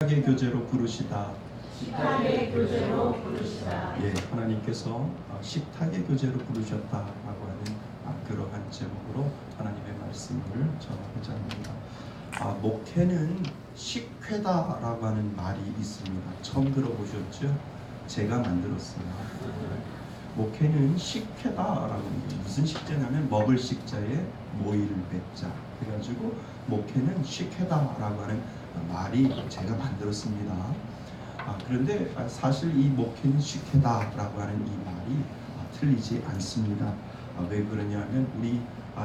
식탁의 교제로 부르시다. 식탁의 교제로 부르시다. 예, 하나님께서 식탁의 교제로 부르셨다라고 하는 그러한 제목으로 하나님의 말씀을 전하고자 합니다. 목회는 식회다라고 하는 말이 있습니다. 처음 들어보셨죠? 제가 만들었어요. 목회는 식회다라고 하는 게 무슨 식재냐면 먹을 식자에 모이를 맺자 해가지고 목회는 식회다라고 하는 말이 제가 만들었습니다. 그런데 사실 이 목회는 식회다라고 하는 이 말이 틀리지 않습니다. 왜 그러냐면 우리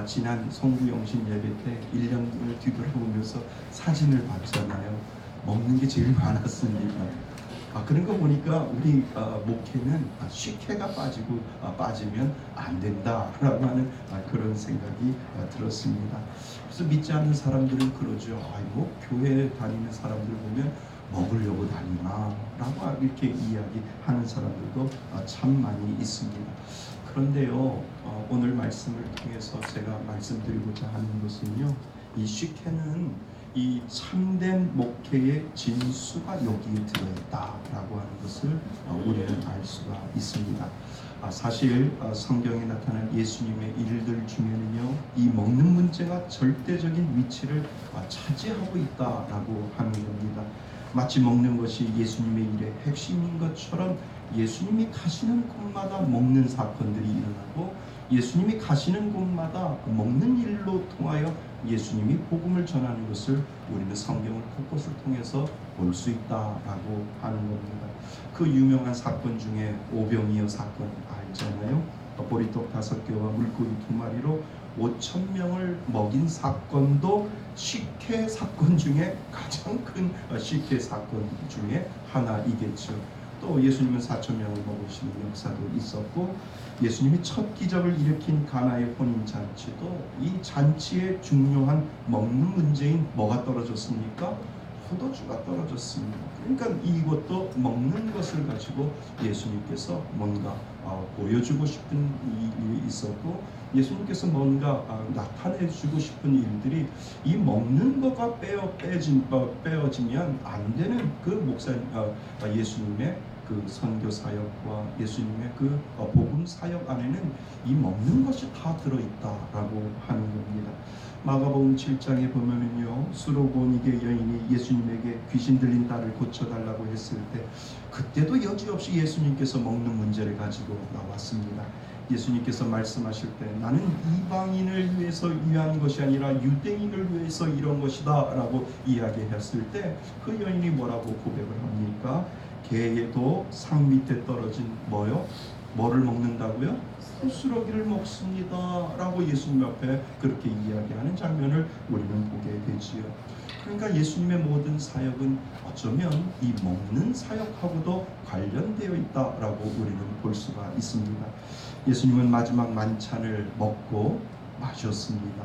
지난 성부영신 예배 때 1년을 뒤돌아보면서 사진을 봤잖아요. 먹는 게 제일 많았습니다. 그런 거 보니까 우리 목회는 식혜가 빠지면 안 된다라고 하는 그런 생각이 들었습니다. 그래서 믿지 않는 사람들은 그러죠. 뭐 교회 다니는 사람들 보면 먹으려고 다니나 라고 이렇게 이야기하는 사람들도 참 많이 있습니다. 그런데요, 오늘 말씀을 통해서 제가 말씀드리고자 하는 것은요, 이 식혜는 이 참된 목회의 진수가 여기에 들어있다라고 하는 것을 우리는 알 수가 있습니다. 사실 성경에 나타난 예수님의 일들 중에는요, 이 먹는 문제가 절대적인 위치를 차지하고 있다라고 하는 겁니다. 마치 먹는 것이 예수님의 일의 핵심인 것처럼 예수님이 가시는 곳마다 먹는 사건들이 일어나고 예수님이 가시는 곳마다 먹는 일로 통하여 예수님이 복음을 전하는 것을 우리는 성경을 곳곳을 통해서 볼 수 있다라고 하는 겁니다. 그 유명한 사건 중에 오병이어 사건 알잖아요. 보리떡 5개와 물고기 2마리로 5,000명을 먹인 사건도 식혜 사건 중에 가장 큰 식혜 사건 중에 하나이겠죠. 또 예수님은 4,000명을 먹으시는 역사도 있었고, 예수님이 첫 기적을 일으킨 가나의 혼인 잔치도 이 잔치의 중요한 먹는 문제인 뭐가 떨어졌습니까? 포도주가 떨어졌습니다. 그러니까 이것도 먹는 것을 가지고 예수님께서 뭔가 보여주고 싶은 일이 있었고, 예수님께서 뭔가 나타내주고 싶은 일들이 이 먹는 것과 빼어지면 안 되는 그 예수님의 그 선교 사역과 예수님의 그 복음 사역 안에는 이 먹는 것이 다 들어있다라고 하는 겁니다. 마가복음 7장에 보면은요, 수로보니게 여인이 예수님에게 귀신 들린 딸을 고쳐달라고 했을 때 그때도 여지없이 예수님께서 먹는 문제를 가지고 나왔습니다. 예수님께서 말씀하실 때 나는 이방인을 위해서 위한 것이 아니라 유대인을 위해서 이런 것이다 라고 이야기했을 때 그 여인이 뭐라고 고백을 합니까? 개도 상 밑에 떨어진 뭐를 먹는다고요? 수수로기를 먹습니다 라고 예수님 앞에 그렇게 이야기하는 장면을 우리는 보게 되지요. 그러니까 예수님의 모든 사역은 어쩌면 이 먹는 사역하고도 관련되어 있다라고 우리는 볼 수가 있습니다. 예수님은 마지막 만찬을 먹고 마셨습니다.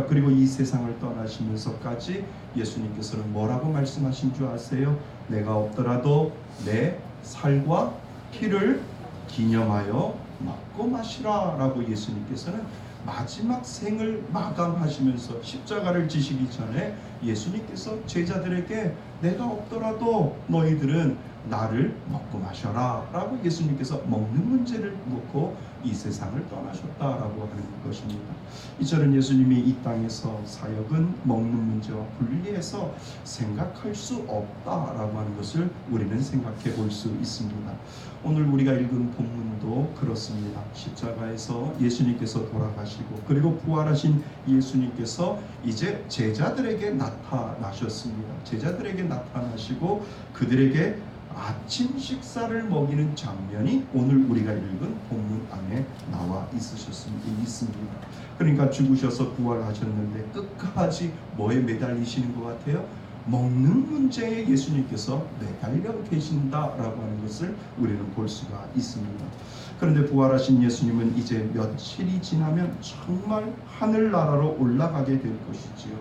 그리고 이 세상을 떠나시면서까지 예수님께서는 뭐라고 말씀하신 줄 아세요? 내가 없더라도 내 살과 피를 기념하여 먹고 마시라 라고 예수님께서는 마지막 생을 마감하시면서 십자가를 지시기 전에 예수님께서 제자들에게 내가 없더라도 너희들은 나를 먹고 마셔라 라고 예수님께서 먹는 문제를 놓고 이 세상을 떠나셨다라고 하는 것입니다. 이처럼 예수님이 이 땅에서 사역은 먹는 문제와 분리해서 생각할 수 없다라고 하는 것을 우리는 생각해 볼 수 있습니다. 오늘 우리가 읽은 본문도 그렇습니다. 십자가에서 예수님께서 돌아가시고 그리고 부활하신 예수님께서 이제 제자들에게 나타나셨습니다. 제자들에게 나타나시고 그들에게 아침 식사를 먹이는 장면이 오늘 우리가 읽은 본문 안에 나와 있습니다. 그러니까 죽으셔서 부활하셨는데 끝까지 뭐에 매달리시는 것 같아요? 먹는 문제에 예수님께서 매달려 계신다라고 하는 것을 우리는 볼 수가 있습니다. 그런데 부활하신 예수님은 이제 며칠이 지나면 정말 하늘나라로 올라가게 될 것이지요.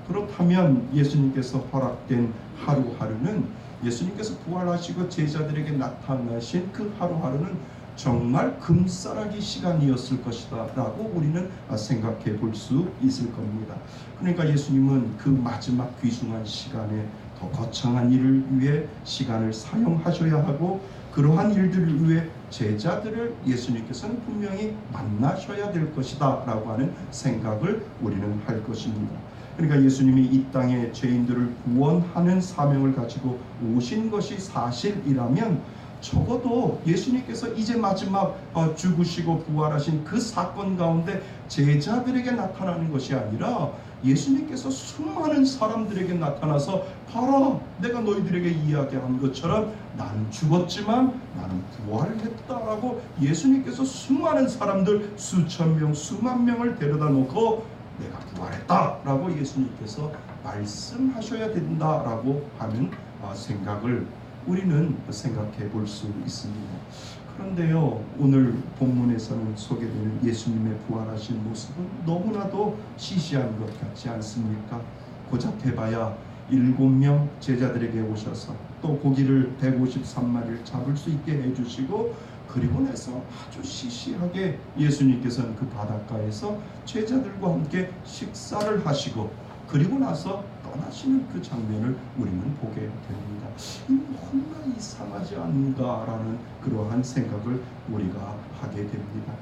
그렇다면 예수님께서 허락된 하루하루는 예수님께서 부활하시고 제자들에게 나타나신 그 하루하루는 정말 금싸라기 시간이었을 것이다 라고 우리는 생각해 볼 수 있을 겁니다. 그러니까 예수님은 그 마지막 귀중한 시간에 더 거창한 일을 위해 시간을 사용하셔야 하고 그러한 일들을 위해 제자들을 예수님께서는 분명히 만나셔야 될 것이다 라고 하는 생각을 우리는 할 것입니다. 그러니까 예수님이 이 땅에 죄인들을 구원하는 사명을 가지고 오신 것이 사실이라면 적어도 예수님께서 이제 마지막 죽으시고 부활하신 그 사건 가운데 제자들에게 나타나는 것이 아니라 예수님께서 수많은 사람들에게 나타나서 봐라, 내가 너희들에게 이야기한 것처럼 나는 죽었지만 나는 부활을 했다라고 예수님께서 수많은 사람들 수천 명 수만 명을 데려다 놓고 내가 부활했다라고 예수님께서 말씀하셔야 된다라고 하는 생각을 우리는 생각해 볼 수 있습니다. 그런데요, 오늘 본문에서는 소개되는 예수님의 부활하신 모습은 너무나도 시시한 것 같지 않습니까? 고작 해봐야 7명 제자들에게 오셔서 또 고기를 153마리를 잡을 수 있게 해주시고 그리고 나서 아주 시시하게 예수님께서는 그 바닷가에서 제자들과 함께 식사를 하시고 그리고 나서 떠나시는 그 장면을 우리는 보게 됩니다. 이 뭔가 이상하지 않은가라는 그러한 생각을 우리가 하게 됩니다.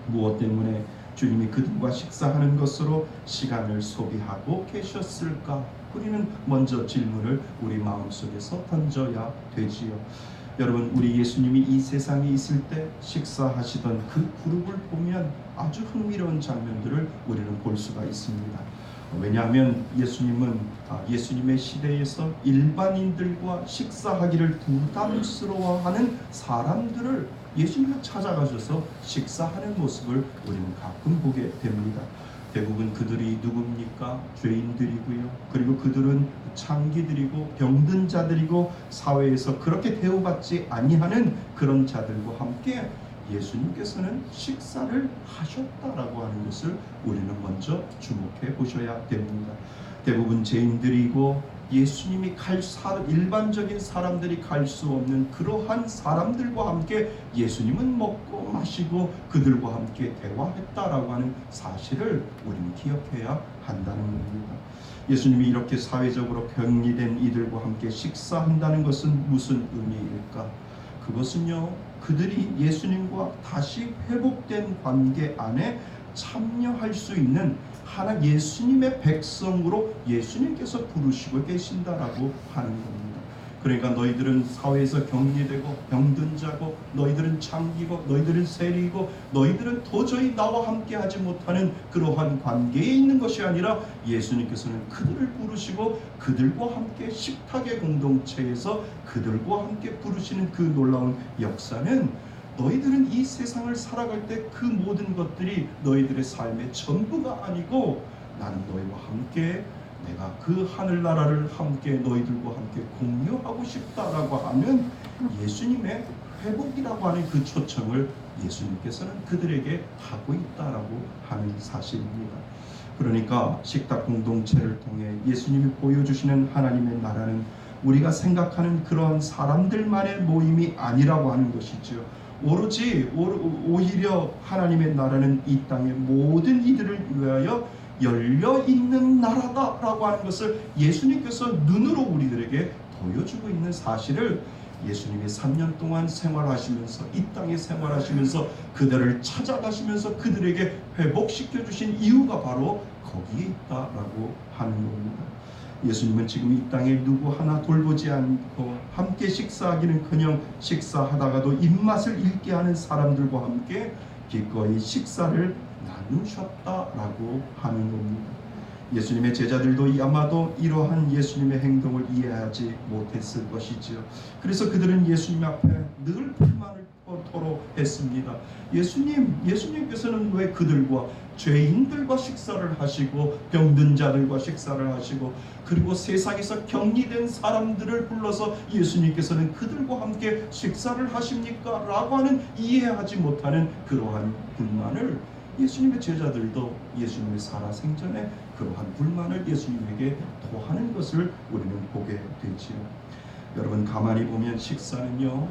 무엇 때문에 주님이 그들과 식사하는 것으로 시간을 소비하고 계셨을까? 우리는 먼저 질문을 우리 마음속에서 던져야 되지요. 여러분, 우리 예수님이 이 세상에 있을 때 식사하시던 그 그룹을 보면 아주 흥미로운 장면들을 우리는 볼 수가 있습니다. 왜냐하면 예수님은 예수님의 시대에서 일반인들과 식사하기를 부담스러워하는 사람들을 예수님이 찾아가셔서 식사하는 모습을 우리는 가끔 보게 됩니다. 대부분 그들이 누굽니까? 죄인들이고요. 그리고 그들은 창기들이고 병든 자들이고 사회에서 그렇게 대우받지 아니하는 그런 자들과 함께 예수님께서는 식사를 하셨다라고 하는 것을 우리는 먼저 주목해 보셔야 됩니다. 대부분 죄인들이고 예수님이 일반적인 사람들이 갈 수 없는 그러한 사람들과 함께 예수님은 먹고 마시고 그들과 함께 대화했다라고 하는 사실을 우리는 기억해야 한다는 겁니다. 예수님이 이렇게 사회적으로 격리된 이들과 함께 식사한다는 것은 무슨 의미일까? 그것은요, 그들이 예수님과 다시 회복된 관계 안에 참여할 수 있는 하나 예수님의 백성으로 예수님께서 부르시고 계신다라고 하는 겁니다. 그러니까 너희들은 사회에서 격리되고 병든 자고 너희들은 창기고 너희들은 세리고 너희들은 도저히 나와 함께 하지 못하는 그러한 관계에 있는 것이 아니라 예수님께서는 그들을 부르시고 그들과 함께 식탁의 공동체에서 그들과 함께 부르시는 그 놀라운 역사는 너희들은 이 세상을 살아갈 때 그 모든 것들이 너희들의 삶의 전부가 아니고 나는 너희와 함께 내가 그 하늘나라를 함께 너희들과 함께 공유하고 싶다라고 하는 예수님의 회복이라고 하는 그 초청을 예수님께서는 그들에게 하고 있다라고 하는 사실입니다. 그러니까 식탁 공동체를 통해 예수님이 보여주시는 하나님의 나라는 우리가 생각하는 그런 사람들만의 모임이 아니라고 하는 것이죠. 오히려 하나님의 나라는 이 땅의 모든 이들을 위하여 열려있는 나라다라고 하는 것을 예수님께서 눈으로 우리들에게 보여주고 있는 사실을 예수님이 3년 동안 생활하시면서 이 땅에 생활하시면서 그들을 찾아가시면서 그들에게 회복시켜 주신 이유가 바로 거기에 있다라고 하는 겁니다. 예수님은 지금 이 땅에 누구 하나 돌보지 않고 함께 식사하기는커녕 식사하다가도 입맛을 잃게 하는 사람들과 함께 기꺼이 식사를 나누셨다라고 하는 겁니다. 예수님의 제자들도 아마도 이러한 예수님의 행동을 이해하지 못했을 것이지요. 그래서 그들은 예수님 앞에 늘 불만을 토로했습니다. 예수님께서는 왜 그들과 죄인들과 식사를 하시고 병든 자들과 식사를 하시고 그리고 세상에서 격리된 사람들을 불러서 예수님께서는 그들과 함께 식사를 하십니까? 라고 하는 이해하지 못하는 그러한 불만을 예수님의 제자들도 예수님의 살아생전에 그러한 불만을 예수님에게 토하는 것을 우리는 보게 되지요. 여러분, 가만히 보면 식사는요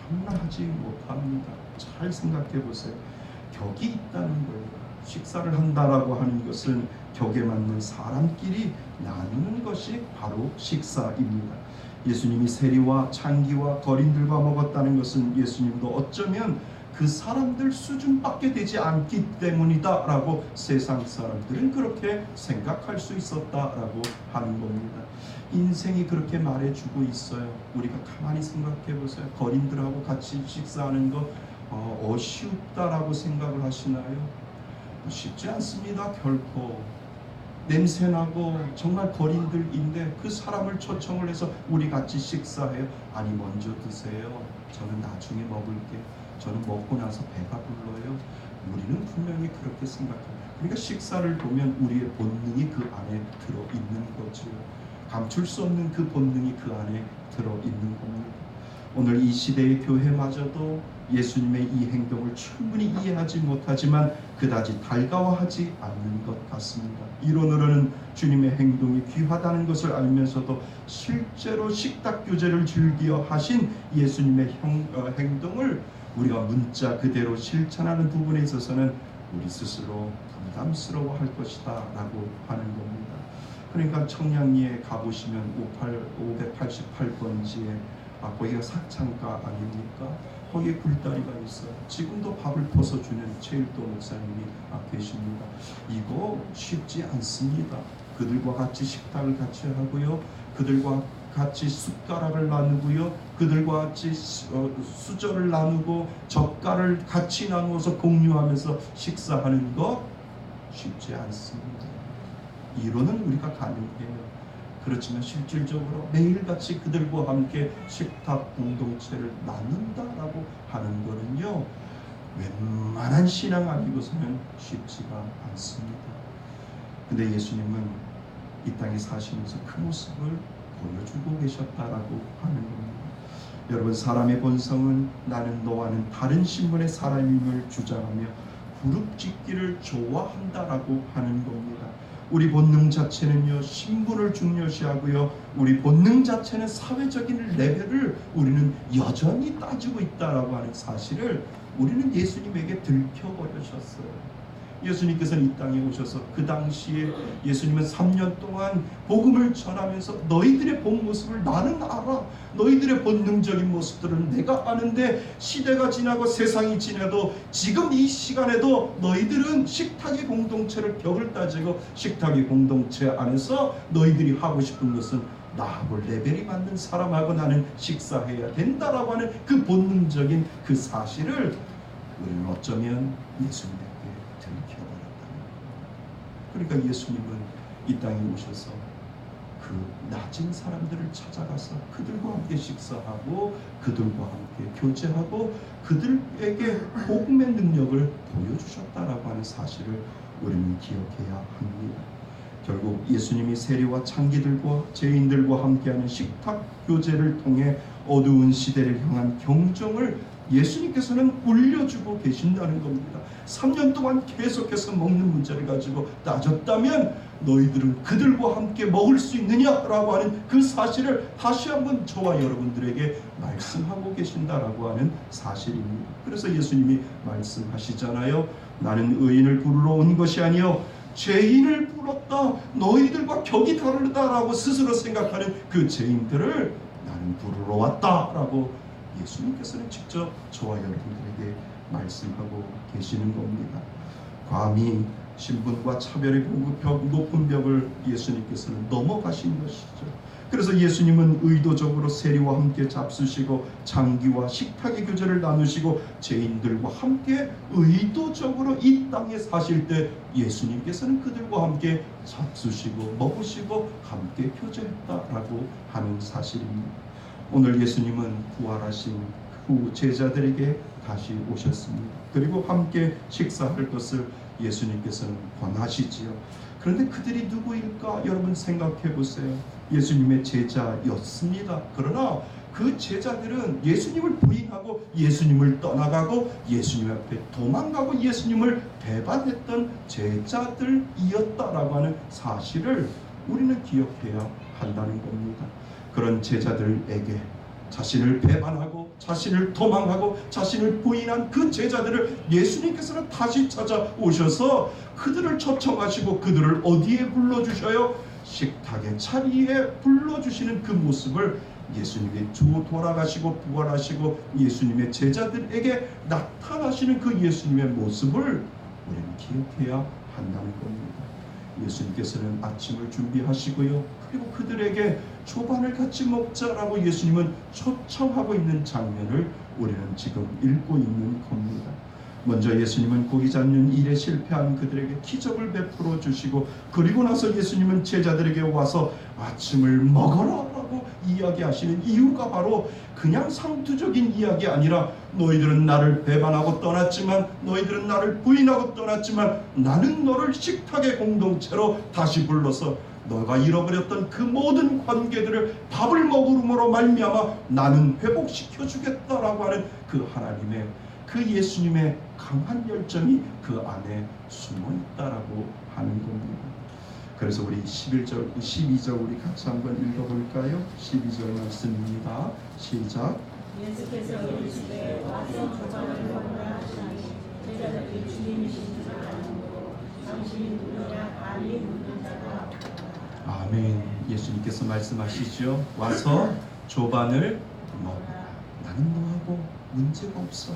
아무나 하지 못합니다. 잘 생각해 보세요. 격이 있다는 거예요. 식사를 한다라고 하는 것은 격에 맞는 사람끼리 나누는 것이 바로 식사입니다. 예수님이 세리와 창기와 거린들과 먹었다는 것은 예수님도 어쩌면 그 사람들 수준밖에 되지 않기 때문이다라고 세상 사람들은 그렇게 생각할 수 있었다라고 하는 겁니다. 인생이 그렇게 말해주고 있어요. 우리가 가만히 생각해 보세요. 거린들하고 같이 식사하는 거 쉽다라고 생각을 하시나요? 쉽지 않습니다. 결코. 냄새나고 정말 거린들인데 그 사람을 초청을 해서 우리 같이 식사해요. 아니 먼저 드세요. 저는 나중에 먹을게. 저는 먹고 나서 배가 불러요. 우리는 분명히 그렇게 생각합니다. 그러니까 식사를 보면 우리의 본능이 그 안에 들어있는 거죠. 감출 수 없는 그 본능이 그 안에 들어있는 겁니다. 오늘 이 시대의 교회마저도 예수님의 이 행동을 충분히 이해하지 못하지만 그다지 달가워하지 않는 것 같습니다. 이론으로는 주님의 행동이 귀하다는 것을 알면서도 실제로 식탁 교제를 즐겨 하신 예수님의 행동을 우리가 문자 그대로 실천하는 부분에 있어서는 우리 스스로 부담스러워할 것이다 라고 하는 겁니다. 그러니까 청량리에 가보시면 588번지에 거기가 사창가 아닙니까? 거기에 굴다리가 있어요. 지금도 밥을 퍼서주는 최일도 목사님이 계십니다. 이거 쉽지 않습니다. 그들과 같이 식탁을 같이 하고요. 그들과 같이 숟가락을 나누고요. 그들과 같이 수저를 나누고 젓갈을 같이 나누어서 공유하면서 식사하는 것 쉽지 않습니다. 이론은 우리가 가능해요. 그렇지만 실질적으로 매일같이 그들과 함께 식탁 공동체를 나눈다라고 하는 거는요, 웬만한 신앙 아니고서는 쉽지가 않습니다. 근데 예수님은 이 땅에 사시면서 그 모습을 보여주고 계셨다라고 하는 겁니다. 여러분, 사람의 본성은 나는 너와는 다른 신분의 사람임을 주장하며 부릅짓기를 좋아한다라고 하는 겁니다. 우리 본능 자체는요, 신분을 중요시하고요, 우리 본능 자체는 사회적인 레벨을 우리는 여전히 따지고 있다라고 하는 사실을 우리는 예수님에게 들켜버리셨어요. 예수님께서는 이 땅에 오셔서 그 당시에 예수님은 3년 동안 복음을 전하면서 너희들의 본 모습을 나는 알아. 너희들의 본능적인 모습들은 내가 아는데 시대가 지나고 세상이 지나도 지금 이 시간에도 너희들은 식탁의 공동체를 벽을 따지고 식탁의 공동체 안에서 너희들이 하고 싶은 것은 나하고 레벨이 맞는 사람하고 나는 식사해야 된다라고 하는 그 본능적인 그 사실을 우리는 어쩌면 예수님에게 들켜버렸다는 거예요. 그러니까 예수님은 이 땅에 오셔서 그 낮은 사람들을 찾아가서 그들과 함께 식사하고 그들과 함께 교제하고 그들에게 복음의 능력을 보여주셨다라고 하는 사실을 우리는 기억해야 합니다. 결국 예수님이 세리와 창기들과 죄인들과 함께하는 식탁 교제를 통해 어두운 시대를 향한 경종을 예수님께서는 울려주고 계신다는 겁니다. 3년 동안 계속해서 먹는 문제를 가지고 따졌다면 너희들은 그들과 함께 먹을 수 있느냐라고 하는 그 사실을 다시 한번 저와 여러분들에게 말씀하고 계신다라고 하는 사실입니다. 그래서 예수님이 말씀하시잖아요. 나는 의인을 부르러 온 것이 아니요 죄인을 불렀다. 너희들과 격이 다르다라고 스스로 생각하는 그 죄인들을 나는 부르러 왔다라고 예수님께서는 직접 저와 여러분들에게 말씀하고 계시는 겁니다. 감히 신분과 차별의 높은 벽을 예수님께서는 넘어가신 것이죠. 그래서 예수님은 의도적으로 세리와 함께 잡수시고 창기와 식탁의 교제를 나누시고 죄인들과 함께 의도적으로 이 땅에 사실 때 예수님께서는 그들과 함께 잡수시고 먹으시고 함께 교제했다라고 하는 사실입니다. 오늘 예수님은 부활하신 후 제자들에게 다시 오셨습니다. 그리고 함께 식사할 것을 예수님께서는 권하시지요. 그런데 그들이 누구일까? 여러분 생각해 보세요. 예수님의 제자였습니다. 그러나 그 제자들은 예수님을 부인하고 예수님을 떠나가고 예수님 앞에 도망가고 예수님을 배반했던 제자들이었다라고 하는 사실을 우리는 기억해야 한다는 겁니다. 그런 제자들에게 자신을 배반하고 자신을 도망하고 자신을 부인한 그 제자들을 예수님께서는 다시 찾아오셔서 그들을 초청하시고 그들을 어디에 불러주셔요? 식탁의 자리에 불러주시는 그 모습을 예수님이 돌아가시고 부활하시고 예수님의 제자들에게 나타나시는 그 예수님의 모습을 우리는 기억해야 한다는 겁니다. 예수님께서는 아침을 준비하시고요, 그리고 그들에게 조반을 같이 먹자라고 예수님은 초청하고 있는 장면을 우리는 지금 읽고 있는 겁니다. 먼저 예수님은 고기 잡는 일에 실패한 그들에게 기적을 베풀어 주시고, 그리고 나서 예수님은 제자들에게 와서 아침을 먹어라라고 이야기하시는 이유가 바로 그냥 상투적인 이야기 아니라, 너희들은 나를 배반하고 떠났지만, 너희들은 나를 부인하고 떠났지만 나는 너를 식탁의 공동체로 다시 불러서 너가 잃어버렸던 그 모든 관계들을 밥을 먹음으로 말미암아 나는 회복시켜 주겠다라고 하는 그 하나님의, 그 예수님의 강한 열정이 그 안에 숨어 있다라고 하는 겁니다. 그래서 우리 11절, 12절 우리 같이 한번 읽어볼까요? 12절 말씀입니다. 시작. 예수께서 이르시되 와서 조반을 먹으라 하시니 제자들이 주님이신 줄 아는고 당신이 누구냐 감히 묻는 자가 없다. 아멘. 예수님께서 말씀하시죠. 와서 조반을 먹으라. 나는 너하고 문제가 없어.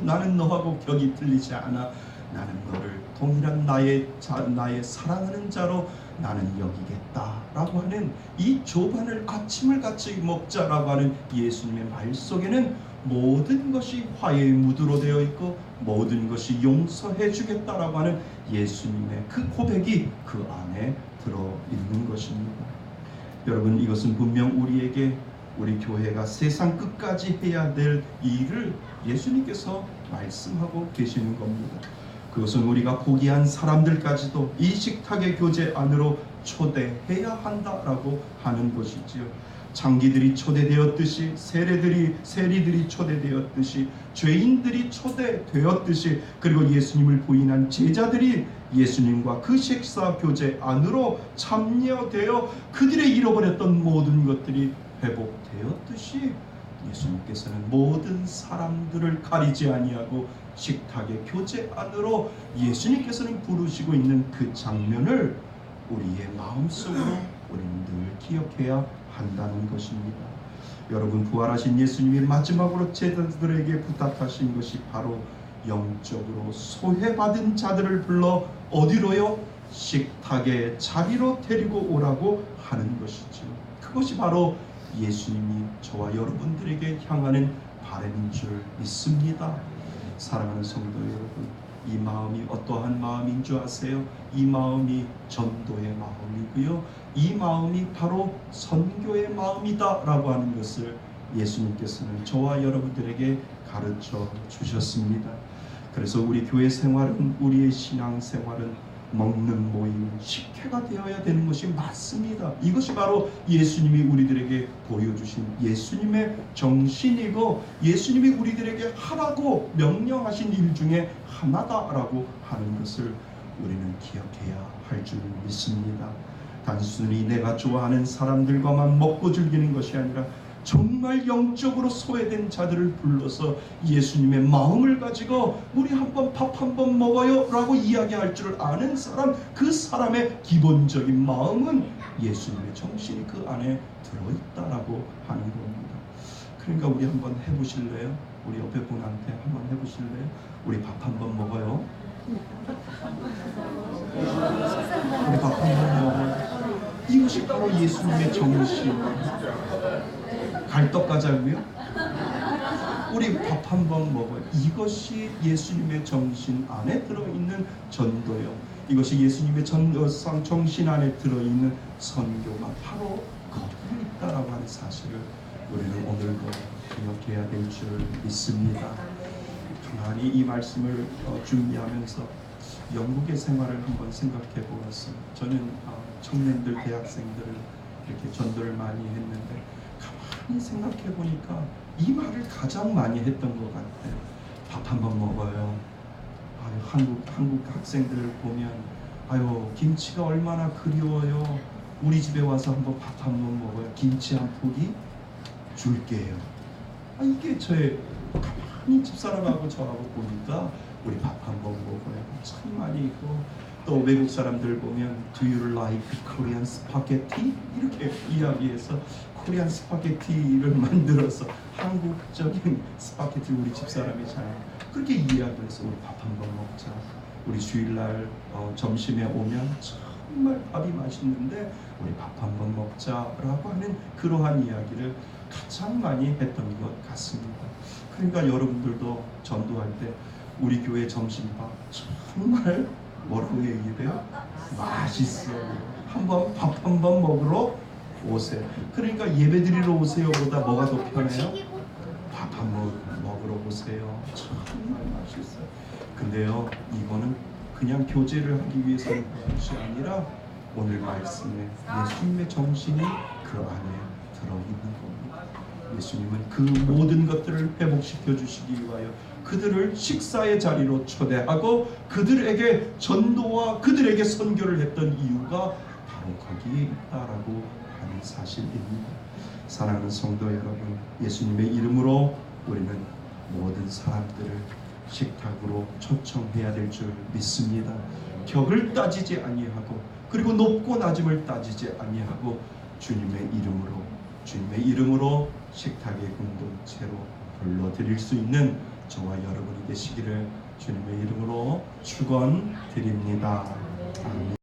나는 너하고 격이 틀리지 않아. 나는 너를 동일한 나의 사랑하는 자로 나는 여기겠다라고 하는 이 조반을 아침을 같이 먹자라고 하는 예수님의 말 속에는 모든 것이 화해의 무드로 되어 있고 모든 것이 용서해 주겠다라고 하는 예수님의 그 고백이 그 안에 들어있는 것입니다. 여러분, 이것은 분명 우리에게, 우리 교회가 세상 끝까지 해야 될 일을 예수님께서 말씀하고 계시는 겁니다. 그것은 우리가 포기한 사람들까지도 이 식탁의 교제 안으로 초대해야 한다라고 하는 것이지요. 장기들이 초대되었듯이, 세리들이 초대되었듯이, 죄인들이 초대되었듯이, 그리고 예수님을 부인한 제자들이 예수님과 그 식사 교제 안으로 참여되어 그들의 잃어버렸던 모든 것들이 회복되었듯이, 예수님께서는 모든 사람들을 가리지 아니하고 식탁의 교제 안으로 예수님께서는 부르시고 있는 그 장면을 우리의 마음속으로 우리는 늘 기억해야 한다는 것입니다. 여러분, 부활하신 예수님이 마지막으로 제자들에게 부탁하신 것이 바로 영적으로 소외받은 자들을 불러 어디로요? 식탁의 자리로 데리고 오라고 하는 것이죠. 그것이 바로 예수님이 저와 여러분들에게 향하는 바람인 줄 믿습니다. 사랑하는 성도 여러분, 이 마음이 어떠한 마음인 줄 아세요? 이 마음이 전도의 마음이고요, 이 마음이 바로 선교의 마음이다 라고 하는 것을 예수님께서는 저와 여러분들에게 가르쳐 주셨습니다. 그래서 우리 교회 생활은, 우리의 신앙 생활은 먹는 모임, 식회가 되어야 되는 것이 맞습니다. 이것이 바로 예수님이 우리들에게 보여주신 예수님의 정신이고 예수님이 우리들에게 하라고 명령하신 일 중에 하나다라고 하는 것을 우리는 기억해야 할 줄 믿습니다. 단순히 내가 좋아하는 사람들과만 먹고 즐기는 것이 아니라 정말 영적으로 소외된 자들을 불러서 예수님의 마음을 가지고 우리 한번 밥 한번 먹어요 라고 이야기할 줄 아는 사람, 그 사람의 기본적인 마음은 예수님의 정신이 그 안에 들어있다라고 하는 겁니다. 그러니까 우리 한번 해보실래요? 우리 옆에 분한테 한번 해보실래요? 우리 밥 한번 먹어요. 우리 밥 한번 먹어요. 이것이 바로 예수님의 정신. 갈떡 가자고요? 우리 밥 한번 먹어요. 이것이 예수님의 정신 안에 들어있는 전도요. 이것이 예수님의 정신 안에 들어있는 선교가 바로 거기에 있다라고 하는 사실을 우리는 오늘도 기억해야 될 줄 믿습니다. 가만히 이 말씀을 준비하면서 영국의 생활을 한번 생각해 보았어요. 저는 청년들, 대학생들을 이렇게 전도를 많이 했는데 가만히 생각해 보니까 이 말을 가장 많이 했던 것 같아요. 밥 한번 먹어요. 한국 학생들을 보면 김치가 얼마나 그리워요. 우리 집에 와서 한번 밥 한번 먹어요. 김치 한 포기? 줄게요. 이게 저의 가만히 집사람하고 저하고 보니까 우리 밥 한번 먹어요. 참 많이 있고 또 외국 사람들 보면 Do you like Korean spaghetti? 이렇게 이야기해서 코리안 스파게티를 만들어서 한국적인 스파게티 우리 집사람이 잘 그렇게 이야기해서 우리 밥 한번 먹자. 우리 주일날 점심에 오면 정말 밥이 맛있는데 우리 밥 한번 먹자라고 하는 그러한 이야기를 가장 많이 했던 것 같습니다. 그러니까 여러분들도 전도할 때 우리 교회 점심밥 정말 뭐라고 얘기해요? 맛있어요. 한번 밥 한번 먹으러 오세요. 그러니까 예배드리러 오세요보다 뭐가 더 편해요? 밥 한번 먹으러 오세요. 정말 맛있어요. 근데요, 이거는 그냥 교제를 하기 위해서 하는 것이 아니라 오늘 말씀에 예수님의 정신이 그 안에 들어있는 겁니다. 예수님은 그 모든 것들을 회복시켜 주시기 위하여 그들을 식사의 자리로 초대하고 그들에게 전도와 그들에게 선교를 했던 이유가 바로 거기에 있다라고 하는 사실입니다. 사랑하는 성도 여러분, 예수님의 이름으로 우리는 모든 사람들을 식탁으로 초청해야 될 줄 믿습니다. 격을 따지지 아니하고 그리고 높고 낮음을 따지지 아니하고 주님의 이름으로 식탁의 공동체로 불러드릴 수 있는 저와 여러분이 되시기를 주님의 이름으로 축원드립니다. 아멘.